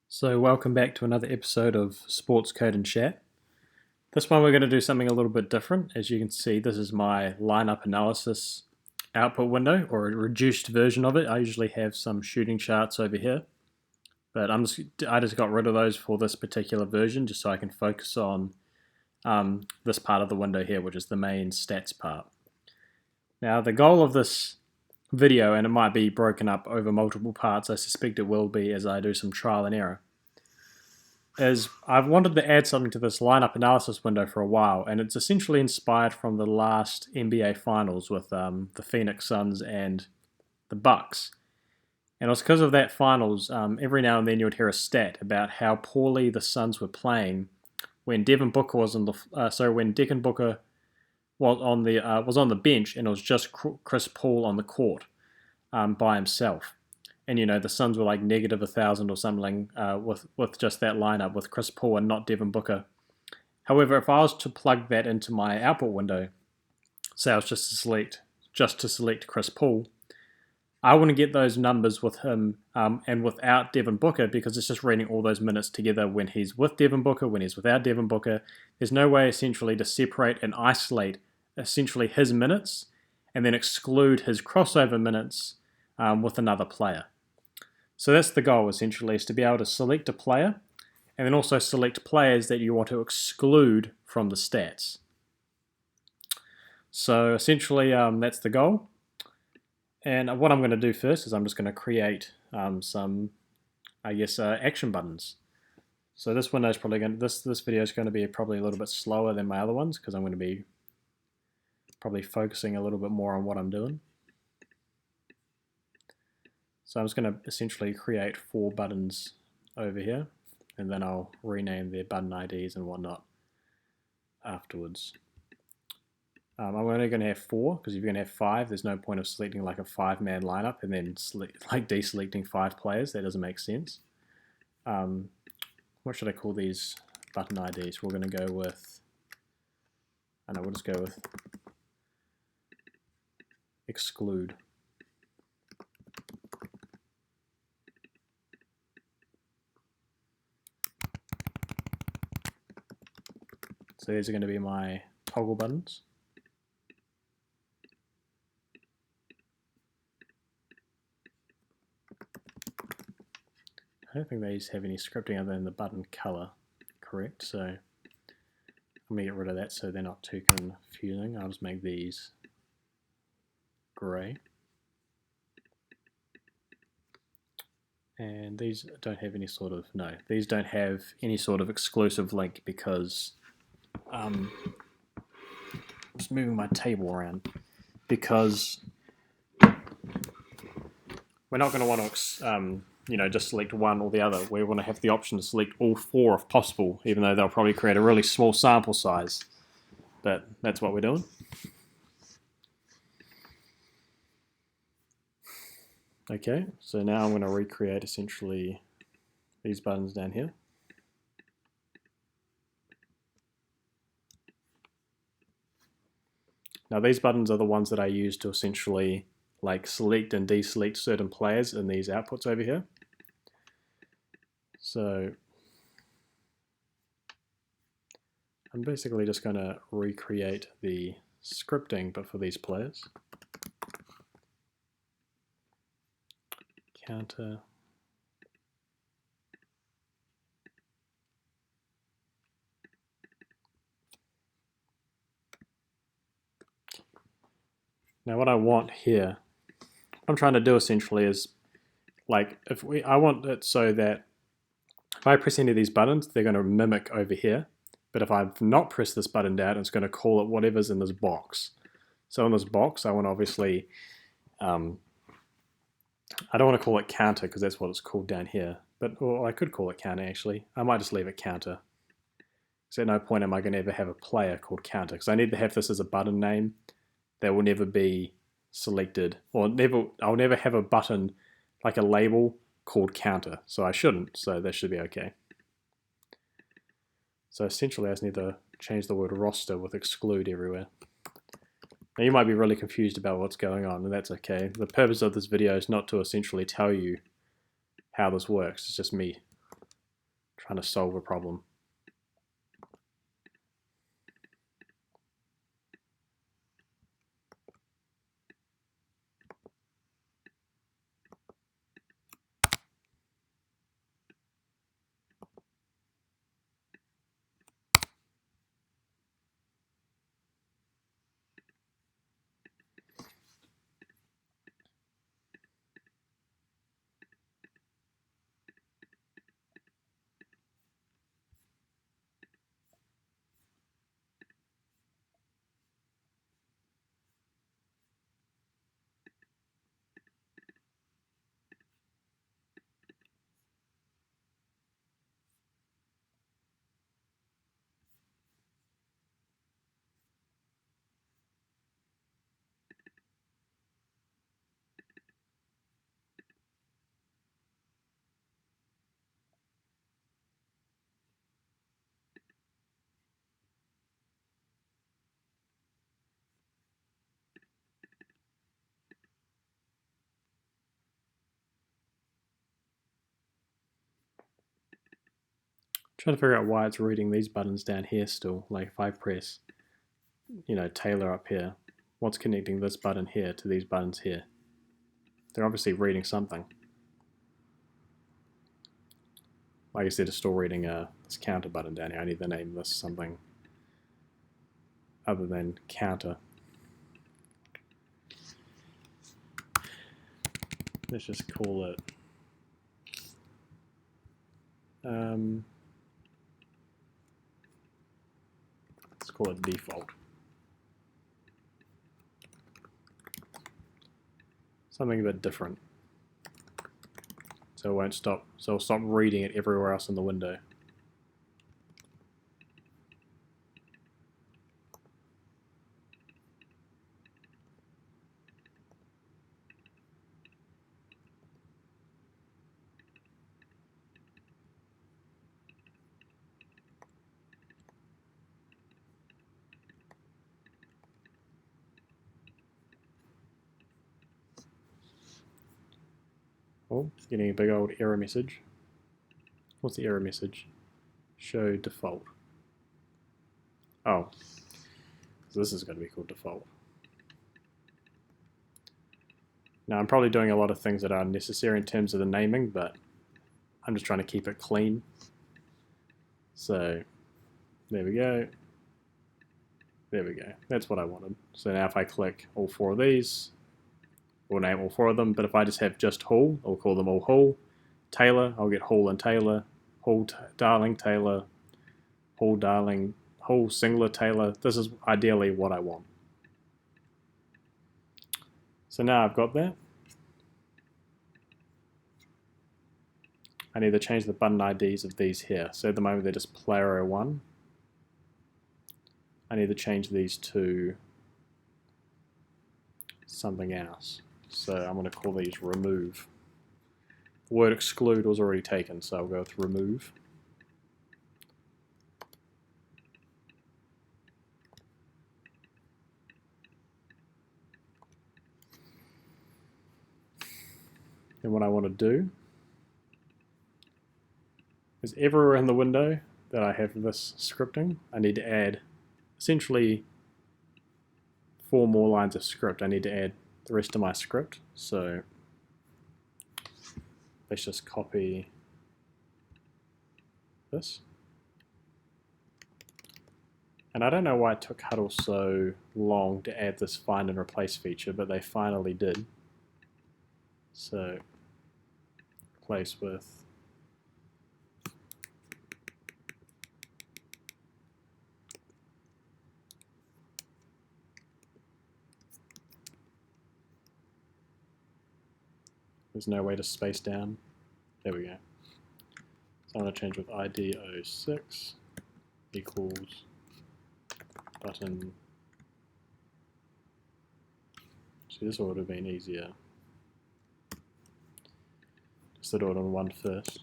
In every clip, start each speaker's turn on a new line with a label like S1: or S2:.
S1: So welcome back to another episode of SportsCode and Chat. This one we're going to do something a little bit different. As you can see, this is my lineup analysis output window, or a reduced version of it. I usually have some shooting charts over here, but I just got rid of those for this particular version just so I can focus on this part of the window here, which is the main stats part. Now the goal of this video, and it might be broken up over multiple parts, I suspect it will be as I do some trial and error, is I've wanted to add something to this lineup analysis window for a while, and it's essentially inspired from the last NBA Finals with the Phoenix Suns and the Bucks. And it was because of that Finals, every now and then you would hear a stat about how poorly the Suns were playing when Devin Booker was when Devin Booker was on the bench, and it was just Chris Paul on the court by himself. And the Suns were like negative 1,000 or something with just that lineup with Chris Paul and not Devin Booker. However, if I was to plug that into my output window, say I was just to select Chris Paul, I wouldn't get those numbers with him and without Devin Booker, because it's just reading all those minutes together when he's with Devin Booker, when he's without Devin Booker. There's no way essentially to separate and isolate essentially his minutes and then exclude his crossover minutes with another player. So that's the goal essentially, is to be able to select a player and then also select players that you want to exclude from the stats. So essentially that's the goal. And what I'm going to do first is I'm just going to create some, action buttons. So this window is probably this video is going to be probably a little bit slower than my other ones, because I'm going to be probably focusing a little bit more on what I'm doing. So I'm just going to essentially create 4 buttons over here, and then I'll rename their button IDs and whatnot afterwards. I'm only going to have 4, because if you're going to have 5, there's no point of selecting like a 5-man lineup and then deselecting 5 players. That doesn't make sense. What should I call these button IDs? We're going to go with, we'll just go with exclude. So these are going to be my toggle buttons. I don't think these have any scripting other than the button color, correct? So let me get rid of that so they're not too confusing. I'll just make these gray. And these don't have any sort of, these don't have any sort of exclusive link, because I'm just moving my table around, because we're not going to want to just select one or the other. We want to have the option to select all 4 if possible, even though they'll probably create a really small sample size. But that's what we're doing. Okay, so now I'm going to recreate essentially these buttons down here. Now these buttons are the ones that I use to essentially select and deselect certain players in these outputs over here. So I'm basically just going to recreate the scripting, but for these players. Counter. Now what I want here, what I'm trying to do essentially is, I want it so that if I press any of these buttons, they're going to mimic over here. But if I've not pressed this button down, it's going to call it whatever's in this box. So in this box, I want to obviously, I don't want to call it counter, because that's what it's called down here. Or I could call it counter actually. I might just leave it counter. So at no point am I going to ever have a player called counter, because I need to have this as a button name that will never be selected, or I'll never have a button like a label called counter, so I shouldn't, so that should be okay. So essentially I just need to change the word roster with exclude everywhere. Now you might be really confused about what's going on, and that's okay. The purpose of this video is not to essentially tell you how this works, it's just me trying to solve a problem. Trying to figure out why it's reading these buttons down here still. Like if I press, tailor up here, what's connecting this button here to these buttons here? They're obviously reading something. I guess they're just still reading this counter button down here. I need to name this something other than counter. Let's just call it let's call it default. Something a bit different. So it won't stop. So it'll stop reading it everywhere else in the window. Oh, getting a big old error message. What's the error message? Show default. Oh, so this is going to be called default. Now I'm probably doing a lot of things that are unnecessary in terms of the naming, but I'm just trying to keep it clean. So there we go. There we go. That's what I wanted. So now if I click all four of these, we'll name all four of them. But if I just have just Hull, I'll call them all Hull. Taylor, I'll get Hull and Taylor. Hull Darling Taylor. Hull Darling. Hull Singular Taylor. This is ideally what I want. So now I've got that. I need to change the button IDs of these here. So at the moment they're just player 01. I need to change these to something else. So I'm going to call these remove. The word exclude was already taken, so I'll go with remove. And what I want to do is everywhere in the window that I have this scripting, I need to add essentially 4 more lines of script. I need to add the rest of my script. So let's just copy this. And I don't know why it took Huddle so long to add this find and replace feature, but they finally did. So replace with there's no way to space down. There we go. So I'm going to change with ID 06 equals button. See, this would have been easier. Just to do it on one first.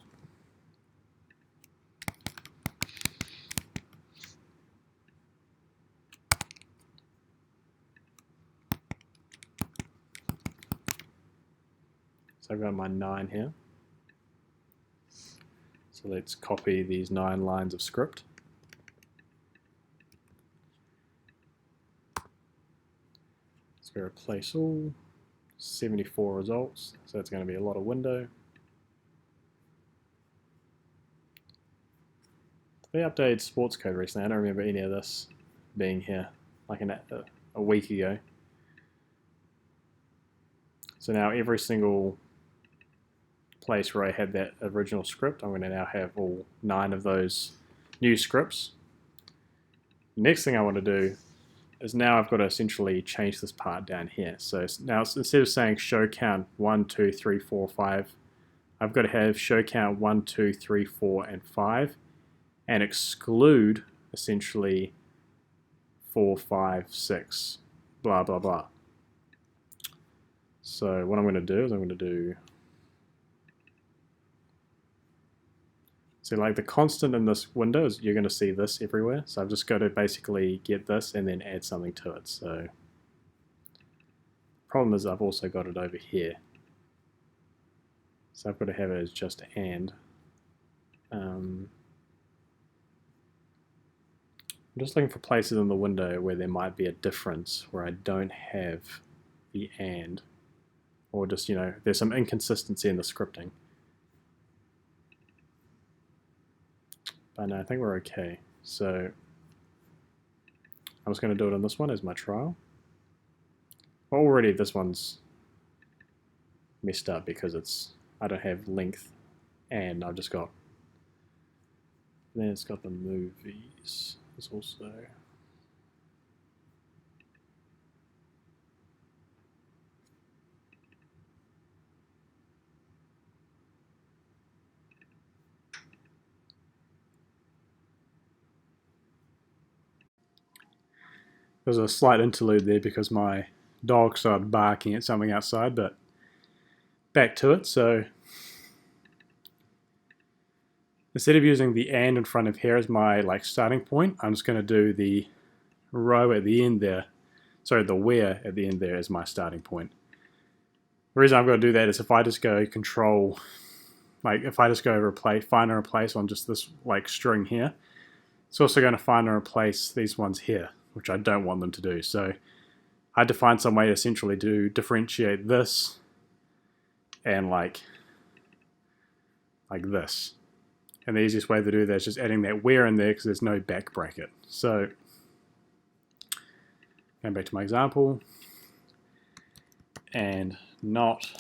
S1: So I've got my 9 here. So So let's copy these 9 lines of script. Let's go replace all, 74 results, so it's going to be a lot of window. They updated SportsCode recently. I don't remember any of this being here, like a week ago. So now every single place where I had that original script, I'm going to now have all 9 of those new scripts. The next thing I want to do is now I've got to essentially change this part down here. So now instead of saying show count 1, 2, 3, 4, 5, I've got to have show count 1, 2, 3, 4, and 5, and exclude essentially 4, 5, 6, blah, blah, blah. So what I'm going to do is I'm going to do, so like the constant in this window is you're going to see this everywhere. So I've just got to basically get this and then add something to it. So the problem is I've also got it over here. So I've got to have it as just and. I'm just looking for places in the window where there might be a difference where I don't have the and, or just, you know, there's some inconsistency in the scripting. But no, I think we're okay. So I'm just going to do it on this one as my trial. Well, already this one's messed up because I don't have length, and I've just got, then it's got the movies. It's also, there's a slight interlude there because my dog started barking at something outside, but back to it. So instead of using the and in front of here as my starting point, I'm just going to do the row at the end there, sorry, the where at the end there as my starting point. The reason I've got to do that is if I just go control, if I just go replace, find and replace on just this string here, it's also going to find and replace these ones here, which I don't want them to do. So I had to find some way to essentially differentiate this and like this. And the easiest way to do that is just adding that where in there because there's no back bracket. So going back to my example, and not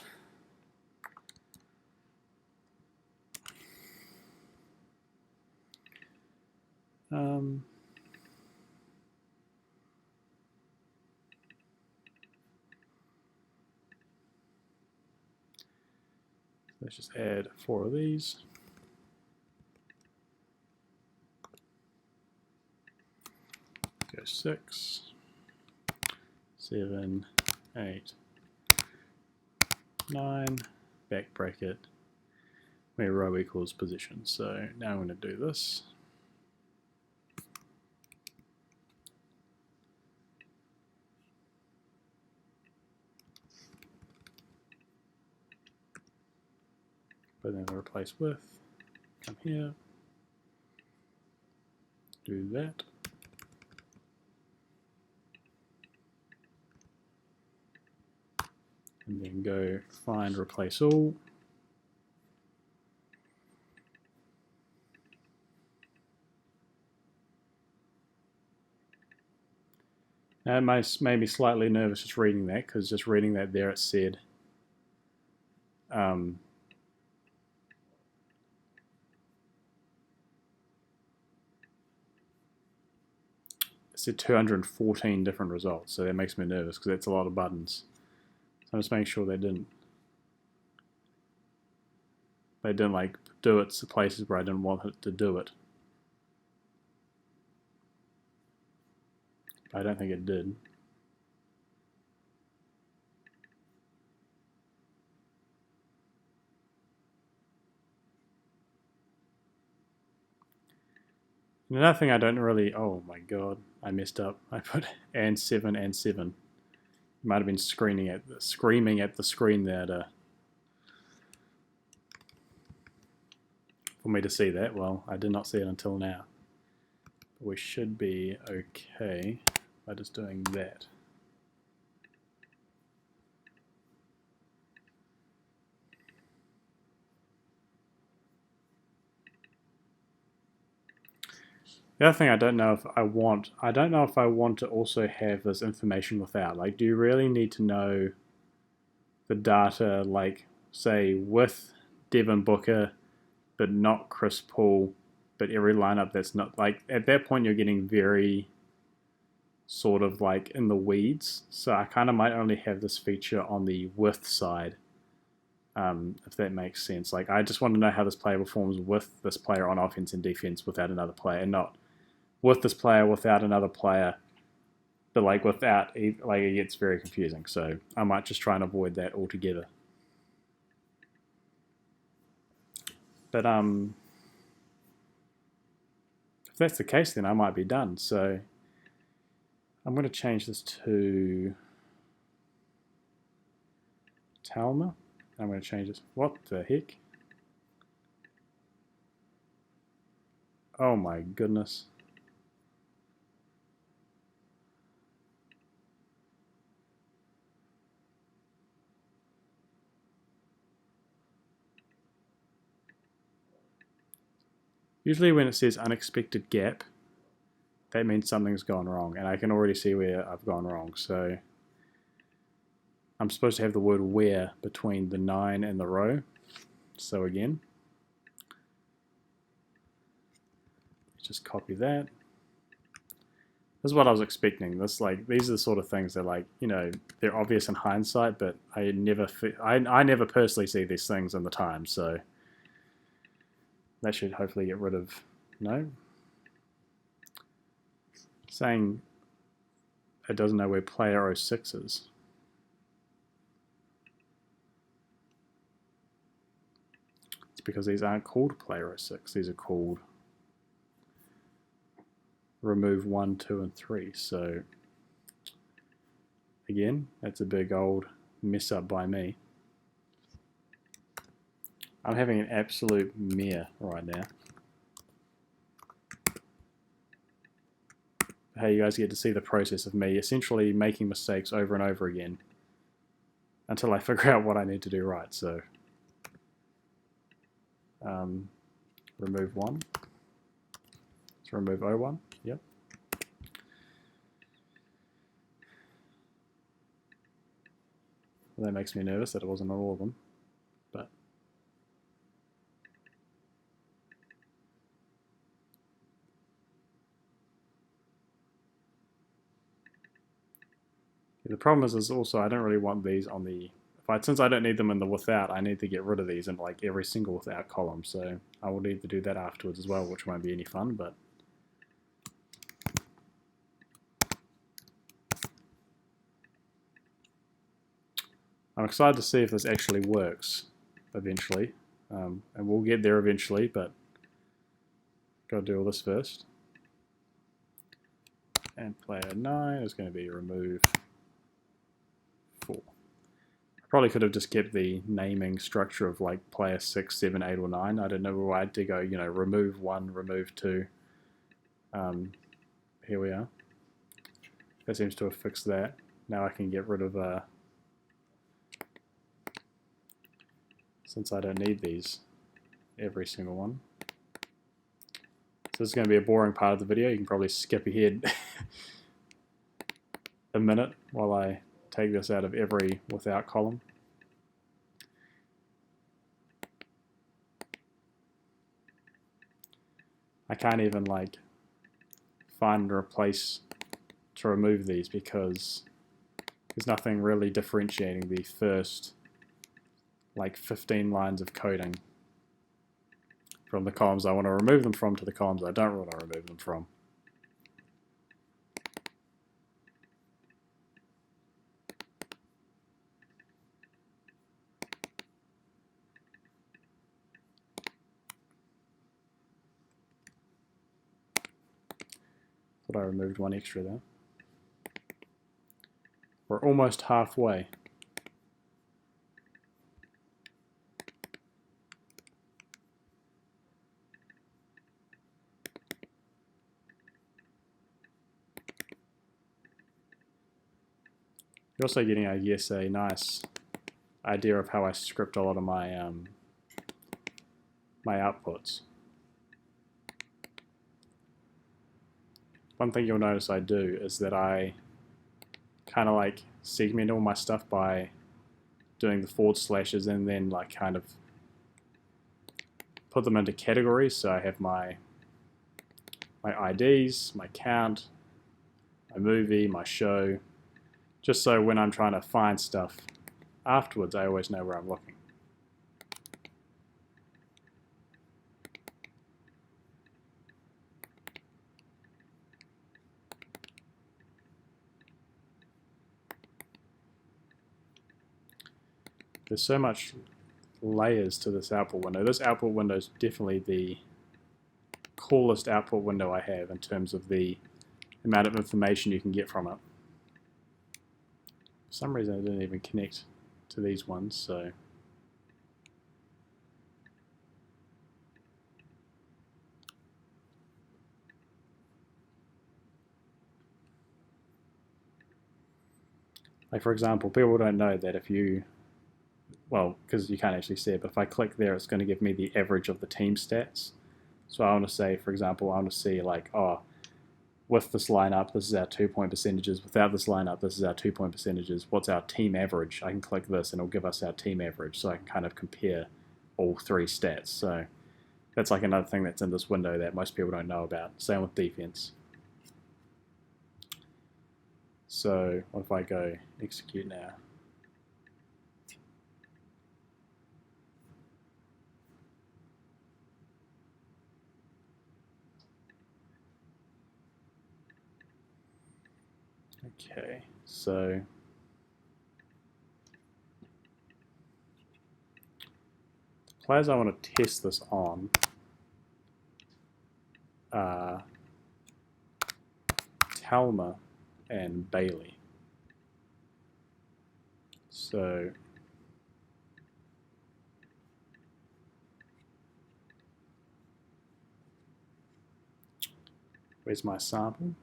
S1: let's just add 4 of these. Go 6, 7, 8, 9, back bracket, where row equals position. So now I'm going to do this. But then I'll replace with, come here, do that. And then go find replace all. Now it made me slightly nervous just reading that, because just reading that there it said it said 214 different results, so that makes me nervous because that's a lot of buttons. So I'm just making sure they didn't do it to places where I didn't want it to do it. But I don't think it did. Another thing I don't really, oh my god, I messed up. I put and 7 and 7. Might have been screaming at the screen there to for me to see that. Well, I did not see it until now. We should be okay by just doing that. The other thing I don't know if I want to also have this information without. Like, do you really need to know the data, like, say, with Devin Booker, but not Chris Paul, but every lineup that's not, like, at that point you're getting very sort of like in the weeds. So I kind of might only have this feature on the with side, if that makes sense. Like, I just want to know how this player performs with this player on offense and defense without another player, and not with this player without another player, but like without, like, it gets very confusing. So I might just try and avoid that altogether. But if that's the case, then I might be done. So I'm going to change this to Talma. I'm going to change this. What the heck? Oh my goodness. Usually when it says unexpected gap, that means something's gone wrong, and I can already see where I've gone wrong. So I'm supposed to have the word where between the 9 and the row. So again, just copy that. This is what I was expecting. This, like, these are the sort of things that, like, you know, they're obvious in hindsight, but I never personally see these things in the time. So that should hopefully get rid of, no, saying it doesn't know where player 06 is. It's because these aren't called player 06. These are called remove 1, 2, and 3. So again, that's a big old mess up by me. I'm having an absolute mare right now. Hey, you guys get to see the process of me essentially making mistakes over and over again until I figure out what I need to do right. So remove 1. Let's remove 01. Yep. Well, that makes me nervous that it wasn't on all of them, but the problem is also I don't really want these on the, since I don't need them in the without, I need to get rid of these in like every single without column. So I will need to do that afterwards as well, which won't be any fun, but I'm excited to see if this actually works eventually. And we'll get there eventually, but got to do all this first. And player 9 is going to be remove 4. I probably could have just kept the naming structure of like player 6, 7, 8, or 9. I don't know where I had to go, you know, remove 1, remove 2. Here we are. That seems to have fixed that. Now I can get rid of, since I don't need these, every single one. So this is going to be a boring part of the video. You can probably skip ahead a minute while I take this out of every without column. I can't even like find a place to remove these because there's nothing really differentiating the first like 15 lines of coding from the columns I want to remove them from to the columns I don't want to remove them from. Thought I removed one extra there. We're almost halfway. You're also getting, I guess, a nice idea of how I script a lot of my my outputs. One thing you'll notice I do is that I kind of like segment all my stuff by doing the forward slashes and then like kind of put them into categories. So I have my IDs, my count, my movie, my show, just so when I'm trying to find stuff afterwards, I always know where I'm looking. There's so much layers to this output window. This output window is definitely the coolest output window I have in terms of the amount of information you can get from it. For some reason I didn't even connect to these ones, so like for example, people don't know that if you, well, because you can't actually see it, but if I click there, it's going to give me the average of the team stats. So I want to say, for example, I want to see like, oh, with this lineup, this is our 2-point percentages. Without this lineup, this is our 2-point percentages. What's our team average? I can click this and it'll give us our team average, so I can kind of compare all three stats. So that's like another thing that's in this window that most people don't know about. Same with defense. So what if I go execute now? Okay, so the players I want to test this on are Talma and Bailey. So where's my sample?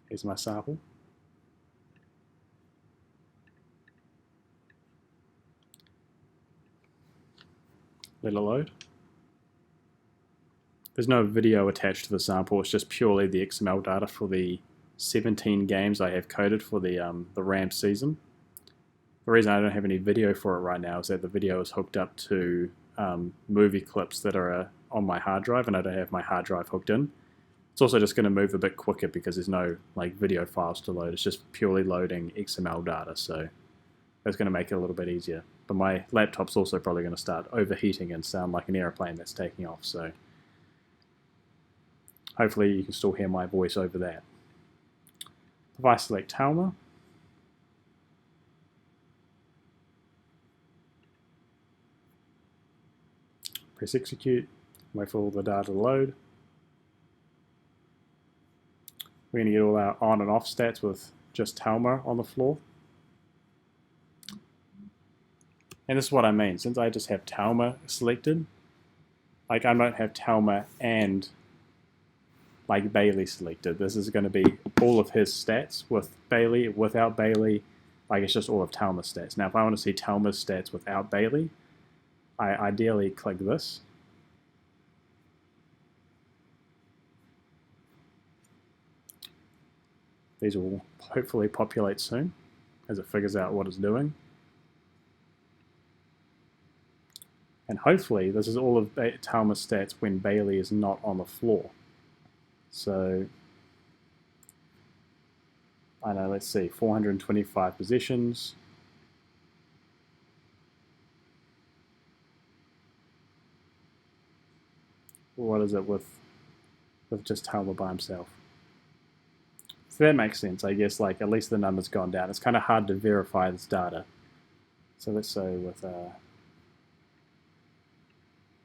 S1: Here's my sample. Let it load. There's no video attached to the sample, it's just purely the XML data for the 17 games I have coded for the Rams season. The reason I don't have any video for it right now is that the video is hooked up to movie clips that are on my hard drive, and I don't have my hard drive hooked in. It's also just going to move a bit quicker because there's no like video files to load. It's just purely loading XML data, so that's going to make it a little bit easier. But my laptop's also probably going to start overheating and sound like an airplane that's taking off, so hopefully you can still hear my voice over that. If I select Talma, press execute, wait for all the data to load. We're going to get all our on and off stats with just Talma on the floor. And this is what I mean, since I just have Talma selected, like I don't have Talma and like Bailey selected. This is going to be all of his stats with Bailey, without Bailey, like it's just all of Talma's stats. Now if I want to see Talma's stats without Bailey, I ideally click this. These will hopefully populate soon as it figures out what it's doing. And hopefully this is all of Talma's stats when Bailey is not on the floor. So, I know, let's see, 425 possessions. What is it with just Talma by himself? So that makes sense, I guess, like at least the number's gone down. It's kind of hard to verify this data. So let's say with,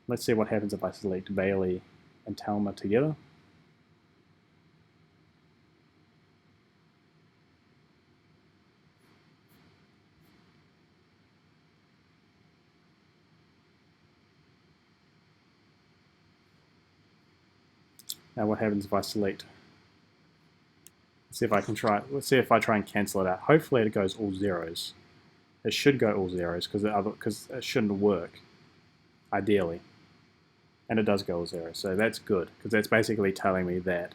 S1: let's see what happens if I select Bailey and Talma together. Now what happens if I select, See if I can try. Let's see if I try and cancel it out. Hopefully it goes all zeros. It should go all zeros because it shouldn't work, ideally. And it does go all zeros, so that's good because that's basically telling me that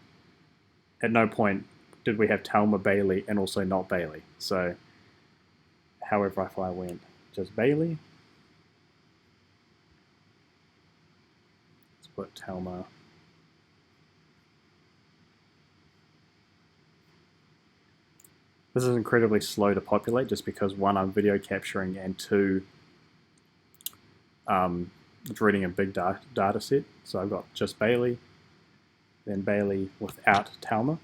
S1: at no point did we have Talma, Bailey, and also not Bailey. So, however, if I went just Bailey, let's put Talma. This is incredibly slow to populate just because one, I'm video capturing, and two, it's reading a big data set. So I've got just Bailey, then Bailey without Talma.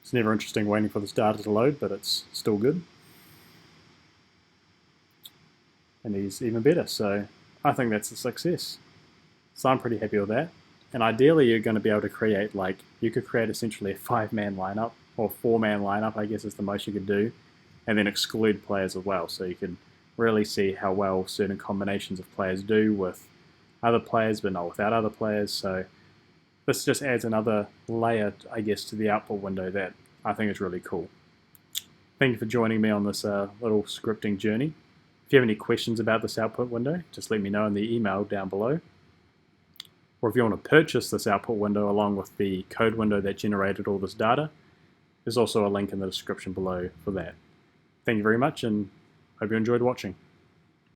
S1: It's never interesting waiting for this data to load, but it's still good. And he's even better, so I think that's a success. So I'm pretty happy with that. And ideally you're going to be able to create, like, you could create essentially a 5-man lineup, or 4-man lineup, I guess is the most you could do, and then exclude players as well, so you can really see how well certain combinations of players do with other players but not without other players. So this just adds another layer, I guess, to the output window that I think is really cool. Thank you for joining me on this little scripting journey. If you have any questions about this output window, just let me know in the email down below. Or if you want to purchase this output window along with the code window that generated all this data, there's also a link in the description below for that. Thank you very much, and hope you enjoyed watching.